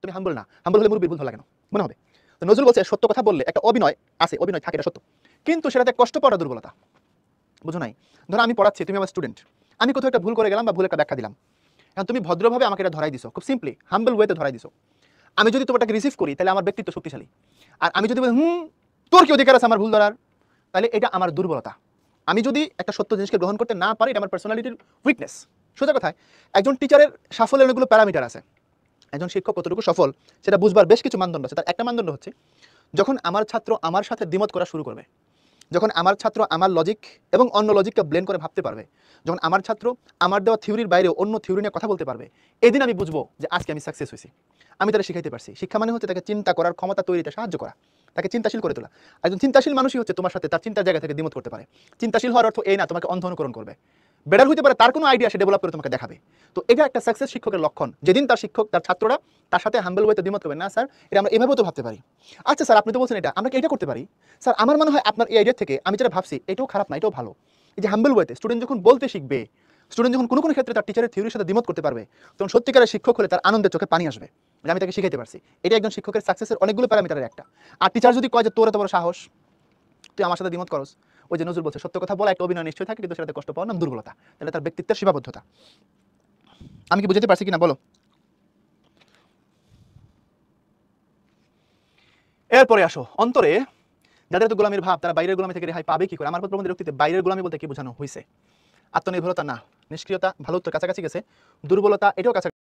তুমি হাম্বল না, হাম্বল হলে মুরব্বির ভুল ধরা লাগে না, মনে হবে। তো নজরুল বলছে সত্য কথা বললে একটা অভিনয় আছে, অভিনয় থাকে, এটা সত্য, কিন্তু সেটাতে কষ্ট পাওয়াটা দুর্বলতা। বুঝো নাই? ধরো আমি পড়াচ্ছি, তুমি আমার স্টুডেন্ট, আমি কোথাও একটা ভুল করে গেলাম বা ভুল একটা ব্যাখ্যা দিলাম, এখন তুমি ভদ্রভাবে আমাকে এটা ধরাই দিছো, খুব সিম্পলি হাম্বল ওয়েতে ধরাই দিছো। আমি যদি তোমাটাকে রিসিভ করি তাহলে আমার ব্যক্তিত্ব শক্তিশালী। আর আমি যদি বলি তোর কি অধিকার আছে আমার ভুল ধরার, তাহলে এটা আমার দুর্বলতা। আমি যদি একটা সত্য জিনিসকে গ্রহণ করতে না পারি, এটা আমার পার্সোনালিটির উইকনেস। সোজা কথায় একজন টিচারের সাফল্যের অনেকগুলো প্যারামিটার আছে। একজন শিক্ষক কতটুকু সফল সেটা বুঝবার বেশ কিছু মানদণ্ড আছে। তার একটা মানদণ্ড হচ্ছে যখন আমার ছাত্র আমার সাথে দ্বিমত করা শুরু করবে, যখন আমার ছাত্র আমার লজিক এবং অন্য লজিককে ব্লেন্ড করে ভাবতে পারবে, যখন আমার ছাত্র আমার দেওয়া থিওরির বাইরে অন্য থিওরি নিয়ে কথা বলতে পারবে, এদিন আমি বুঝবো যে আজকে আমি সাকসেস হয়েছি, আমি তারা শিখাইতে পারছি। শিক্ষা মানে হচ্ছে তাকে চিন্তা করার ক্ষমতা তৈরিতে সাহায্য করা, তাকে চিন্তাশীল করে তোলা। একজন চিন্তাশীল মানুষই হচ্ছে তোমার সাথে তার চিন্তার জায়গা থেকে দ্বিমত করতে পারে। চিন্তাশীল হওয়ার অর্থ এই না তোমাকে অন্ধ অনুকরণ করবে, বেটার হইতে পারে তার কোনো আইডিয়া সে ডেভেলপ করে তোমাকে দেখাবে। তো এটা একটা সাকসেস শিক্ষকের লক্ষণ, যেদিন তার শিক্ষক তার ছাত্ররা তার সাথে হাম্বল ওয়েতে দ্বিমত করবে, না স্যার এটা আমরা এভাবেও তো ভাবতে পারি, আচ্ছা স্যার আপনি তো বলছেন এটা, আমরা কি এটা করতে পারি, স্যার আমার মনে হয় আপনার এই আইডিয়া থেকে আমি যেটা ভাবছি এটাও খারাপ না, এটাও ভালো। এই যে হাম্বল ওয়েতে স্টুডেন্ট যখন বলতে শিখবে, স্টুডেন্ট যখন কোনো কোনো ক্ষেত্রে তার টিচারের থিওরির সাথে দ্বিমত করতে পারবে, তখন সত্যিকারের শিক্ষক হলে তার আনন্দের চোখে পানি আসবে যে আমি তাকে শিখাইতে পারছি। এটা একজন শিক্ষকের সাকসেসের অনেকগুলো প্যারামিটারের একটা। আর টিচার যদি কয় যে তোর এত বড় সাহস, তুই আমার সাথে দ্বিমত করস, ওই যে নজরুল বলছে সত্য কথা বলা একটা অভিনয় নিশ্চয় থাকে, কিন্তু সেটাতে কষ্ট পাওয়ার নাম দুর্বলতা। তাহলে তার ব্যক্তিত্বের সীমাবদ্ধতা। আমি কি বুঝতে পারছি কিনা বলো? এরপরে আসো অন্তরে যাদের তো গোলামীর ভাব, তারা বাইরের গোলামি থেকে রেহাই পাবে কি করে? আমার প্রবন্ধের রক্তিতে বাইরের গোলামি বলতে কি বোঝানো হয়েছে? আত্মনির্ভরতা না, নিষ্ক্রিয়তা ভালো তো কাছাকাছি গেছে, দুর্বলতা এটাও কাছাকাছি।